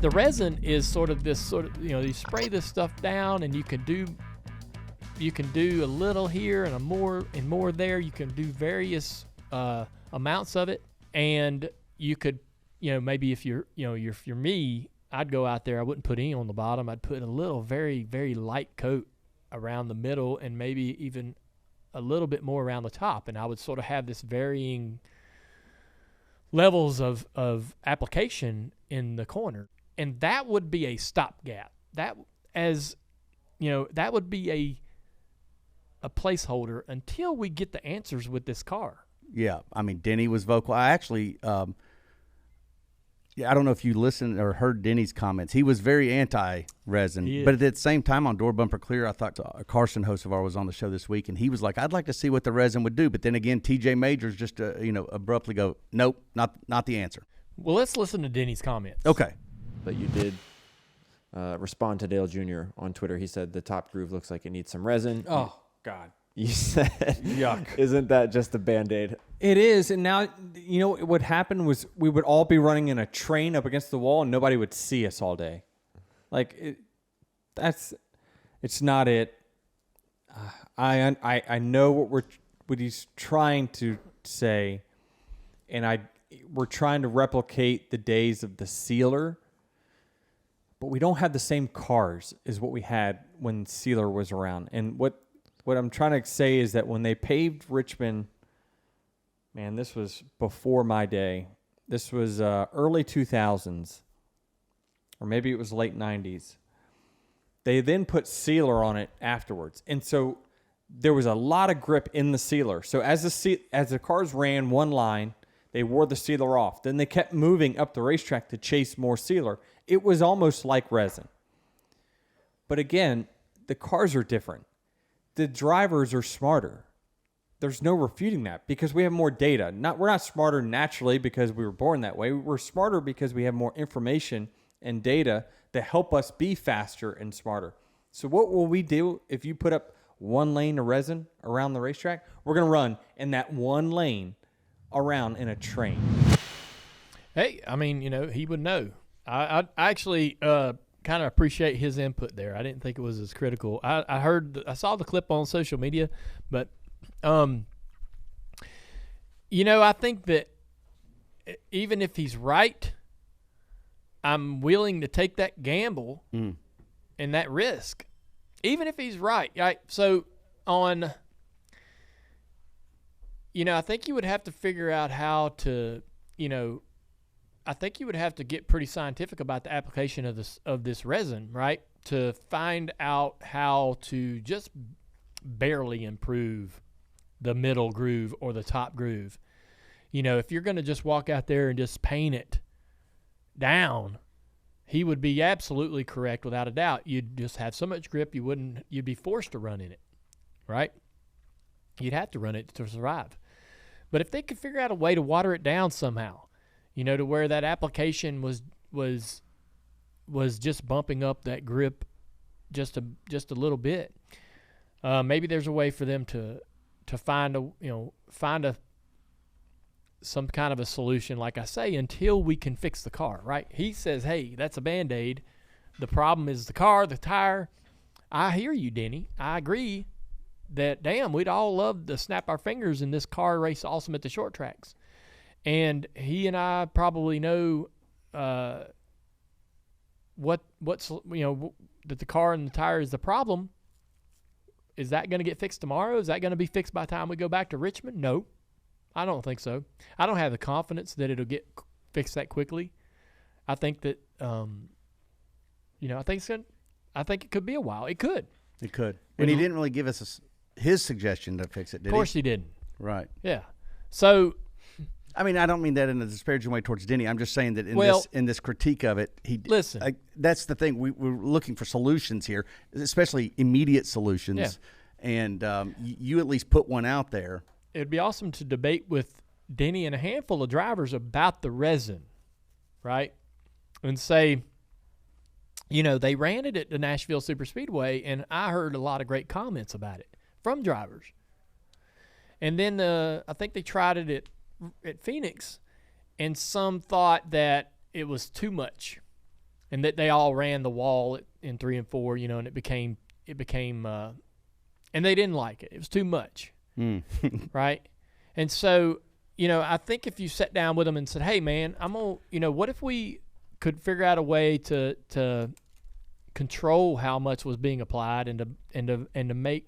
the resin is sort of you spray this stuff down, and you can do a little here and more there. You can do various amounts of it, and you could, maybe if you're me, I'd go out there. I wouldn't put any on the bottom. I'd put a little very, very light coat around the middle, and maybe even a little bit more around the top. And I would sort of have this varying levels of application in the corner. And that would be a stopgap. That would be a placeholder until we get the answers with this car. Yeah, I mean, Denny was vocal. I actually, I don't know if you listened or heard Denny's comments. He was very anti-resin. But at the same time, on Door Bumper Clear, I thought Carson, host of ours, was on the show this week, and he was like, I'd like to see what the resin would do. But then again, TJ Majors just, abruptly go, nope, not the answer. Well, let's listen to Denny's comments. Okay. But you did respond to Dale Jr. on Twitter. He said the top groove looks like it needs some resin. Oh, God. You said, yuck. Isn't that just a Band-Aid? It is. And now, what happened was we would all be running in a train up against the wall and nobody would see us all day. It's not it. I know what he's trying to say, and we're trying to replicate the days of the sealer, but we don't have the same cars as what we had when sealer was around. And what I'm trying to say is that when they paved Richmond, man, this was before my day. This was early 2000s, or maybe it was late 90s. They then put sealer on it afterwards. And so there was a lot of grip in the sealer. So as the cars ran one line, they wore the sealer off. Then they kept moving up the racetrack to chase more sealer. It was almost like resin. But again, the cars are different. The drivers are smarter. There's no refuting that because we have more data. We're not smarter naturally because we were born that way. We're smarter because we have more information and data that help us be faster and smarter. So what will we do if you put up one lane of resin around the racetrack? We're going to run in that one lane around in a train. Hey, I mean, he would know. I actually kind of appreciate his input there. I didn't think it was as critical. I saw the clip on social media, but I think that even if he's right, I'm willing to take that gamble and that risk, even if he's right. So I think you would have to figure out how to, I think you would have to get pretty scientific about the application of this resin, right? To find out how to just barely improve the middle groove or the top groove. If you're going to just walk out there and just paint it down, he would be absolutely correct without a doubt. You'd just have so much grip you'd be forced to run in it, right? You'd have to run it to survive. But if they could figure out a way to water it down somehow, to where that application was just bumping up that grip just a little bit, maybe there's a way for them to find some kind of a solution, like I say, until we can fix the car, right? He says, hey, that's a Band-Aid. The problem is the car, the tire. I hear you, Denny. I agree that, damn, we'd all love to snap our fingers and this car race awesome at the short tracks. And he and I probably know what's that the car and the tire is the problem. Is that going to get fixed tomorrow? Is that going to be fixed by the time we go back to Richmond? No, I don't think so. I don't have the confidence that it'll get fixed that quickly. I think that I think it could be a while. It could. It could. And he didn't really give us his suggestion to fix it, did he? Of course he didn't. Right. Yeah. So, I mean, I don't mean that in a disparaging way towards Denny. I'm just saying that in this critique of it, listen. That's the thing. We're looking for solutions here, especially immediate solutions. Yeah. And you at least put one out there. It'd be awesome to debate with Denny and a handful of drivers about the resin, right? And say, they ran it at the Nashville Superspeedway, and I heard a lot of great comments about it from drivers. And then I think they tried it at Phoenix, and some thought that it was too much. and that they all ran the wall in 3 and 4, and it became, and they didn't like it. It was too much, right? And so, I think if you sat down with them and said, hey, man, I'm going to, what if we could figure out a way to control how much was being applied and to make,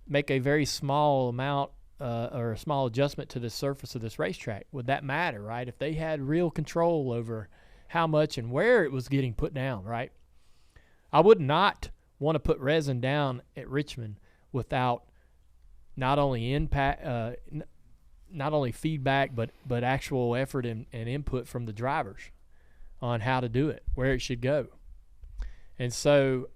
make a very small amount or a small adjustment to the surface of this racetrack, would that matter, right? If they had real control over how much and where it was getting put down, right? I would not want to put resin down at Richmond without not only impact, not only feedback, but actual effort and input from the drivers on how to do it, where it should go. And so,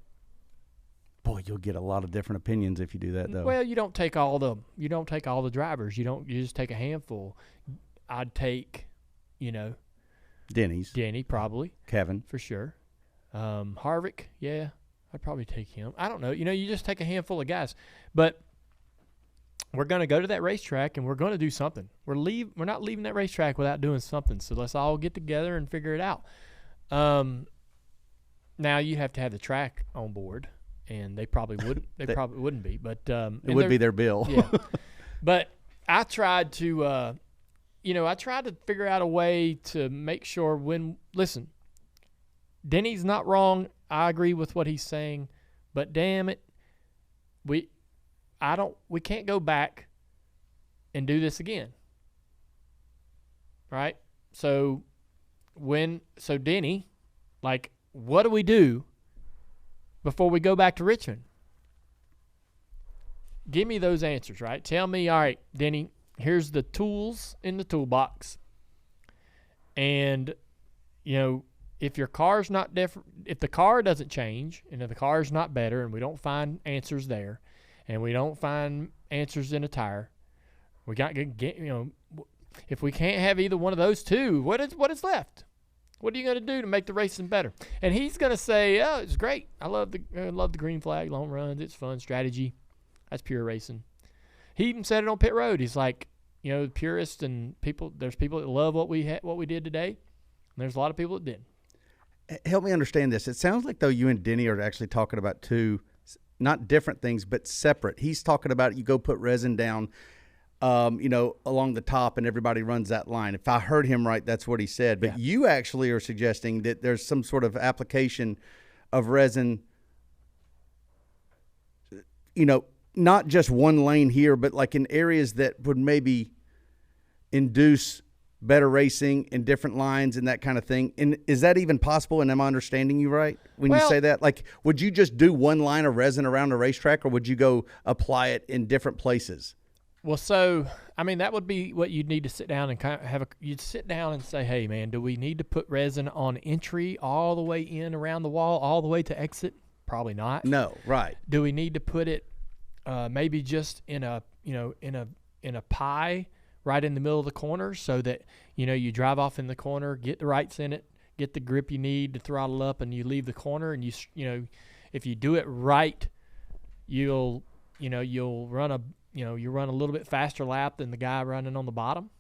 boy, you'll get a lot of different opinions if you do that, though. Well, you don't take all the drivers. You just take a handful. I'd take, Denny probably, Kevin for sure. Harvick, yeah, I'd probably take him. I don't know. You just take a handful of guys, but we're going to go to that racetrack and we're going to do something. We're not leaving that racetrack without doing something. So let's all get together and figure it out. Now you have to have the track on board, and they probably wouldn't. They probably wouldn't be, but it would be their bill. Yeah, but I tried to, figure out a way to make sure listen, Denny's not wrong. I agree with what he's saying, but damn it, we can't go back and do this again. Right? So Denny, what do we do before we go back to Richmond? Give me those answers, right? Tell me, all right, Denny, here's the tools in the toolbox. And, if your car's not different, if the car doesn't change and if the car's not better and we don't find answers there and we don't find answers in a tire, we got to get, if we can't have either one of those two, what is left? What are you going to do to make the racing better? And he's going to say, "Oh, it's great. I love the green flag, long runs. It's fun strategy. That's pure racing." He even said it on pit road. He's like, the purists and people. There's people that love what we did today, and there's a lot of people that didn't. Help me understand this. It sounds like though you and Denny are actually talking about two, not different things, but separate. He's talking about you go put resin down, along the top, and everybody runs that line. If I heard him right, that's what he said. But you actually are suggesting that there's some sort of application of resin, not just one lane here, but like in areas that would maybe induce better racing in different lines and that kind of thing. And is that even possible? And am I understanding you right when you say that? Like, would you just do one line of resin around a racetrack, or would you go apply it in different places? Well, so, that would be what you'd need to sit down and kind of you'd sit down and say, hey, man, do we need to put resin on entry all the way in around the wall, all the way to exit? Probably not. No, right. Do we need to put it maybe just in a pie right in the middle of the corner so that, you drive off in the corner, get the rights in it, get the grip you need to throttle up, and you leave the corner, and if you do it right, you'll run a you run a little bit faster lap than the guy running on the bottom.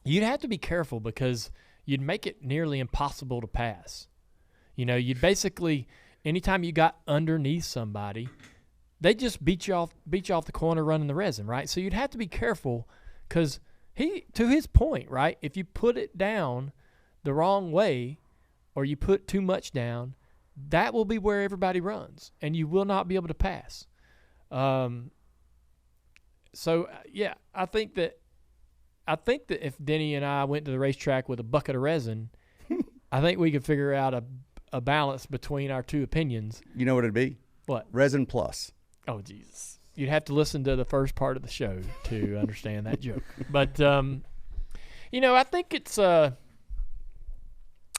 You'd have to be careful because you'd make it nearly impossible to pass. You'd basically, anytime you got underneath somebody, they just beat you off the corner running the resin, right? So you'd have to be careful because to his point, right, if you put it down the wrong way or you put too much down, that will be where everybody runs, and you will not be able to pass. I think that if Denny and I went to the racetrack with a bucket of resin, I think we could figure out a balance between our two opinions. You know what it'd be? What? Resin plus. Oh, Jesus. You'd have to listen to the first part of the show to understand that joke. But, I think it's, I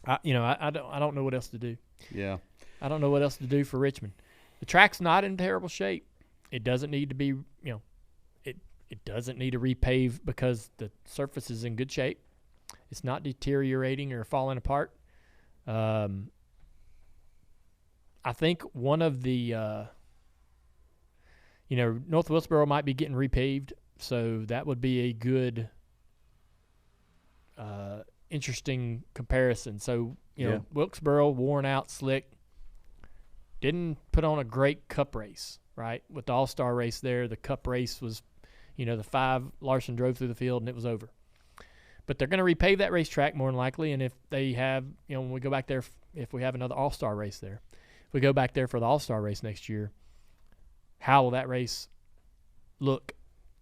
don't know what else to do. Yeah. I don't know what else to do for Richmond. The track's not in terrible shape. It doesn't need to be, it doesn't need to repave because the surface is in good shape. It's not deteriorating or falling apart. I think one of the, North Wilkesboro might be getting repaved, so that would be a good interesting comparison. So, you know, Wilkesboro, worn out, slick, didn't put on a great cup race, right? With the All-Star race there, the cup race was, you know, the 5, Larson drove through the field and it was over. But they're going to repave that racetrack more than likely, and if they have, you know, when we go back there, if we have another All-Star race there, if we go back there for the All-Star race next year, how will that race look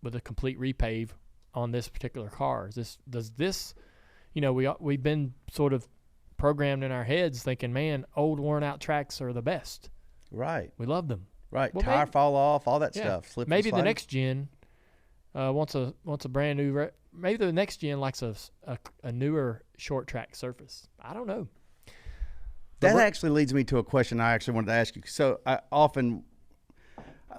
with a complete repave on this particular car? Does this, you know, we've been sort of programmed in our heads thinking, man, old worn-out tracks are the best. Right. We love them. Right. Well, Tire fall off, all that yeah. stuff. Slip Maybe and the slide. next gen wants a brand new. Maybe the next gen likes a newer short track surface. I don't know. That actually leads me to a question I actually wanted to ask you. So I often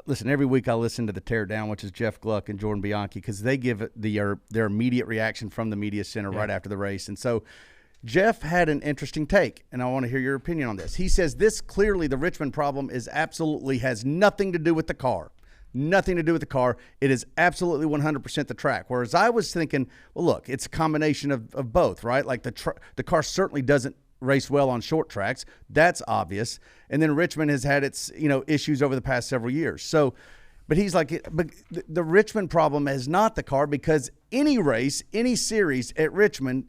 listen, every week I listen to the Teardown, which is Jeff Gluck and Jordan Bianchi, because they give their immediate reaction from the media center right after the race. And so Jeff had an interesting take, and I want to hear your opinion on this. He says this clearly, the Richmond problem has nothing to do with the car. Nothing to do with the car. It is absolutely 100% the track. Whereas I was thinking, well, look, it's a combination of both, right? Like the car certainly doesn't race well on short tracks. That's obvious. And then Richmond has had its, you know, issues over the past several years. So, but he's like, but the Richmond problem is not the car, because any race, any series at Richmond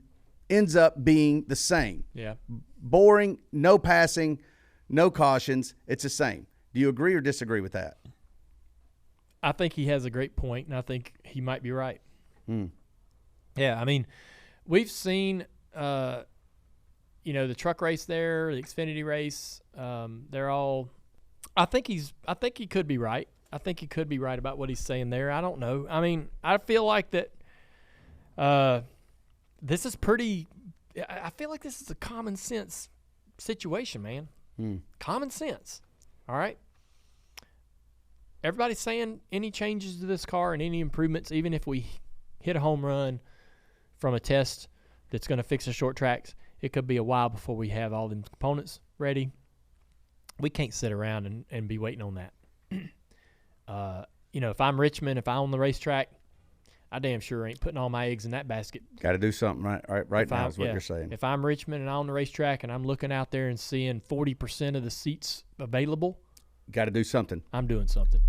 ends up being the same. Yeah. Boring, no passing, no cautions. It's the same. Do you agree or disagree with that? I think he has a great point, and I think he might be right. Yeah, I mean, we've seen, you know, the truck race there, the Xfinity race. They're all. I think he could be right. I think he could be right about what he's saying there. I don't know. I mean, I feel like that. This is pretty. I feel like this is a common sense situation, man. Common sense. All right. Everybody's saying any changes to this car and any improvements, even if we hit a home run from a test that's going to fix the short tracks, it could be a while before we have all the components ready. We can't sit around and be waiting on that. You know, if I'm Richmond, if I own the racetrack, I damn sure ain't putting all my eggs in that basket. Got to do something right now is what you're saying. If I'm Richmond and I own the racetrack and I'm looking out there and seeing 40% of the seats available, got to do something. I'm doing something.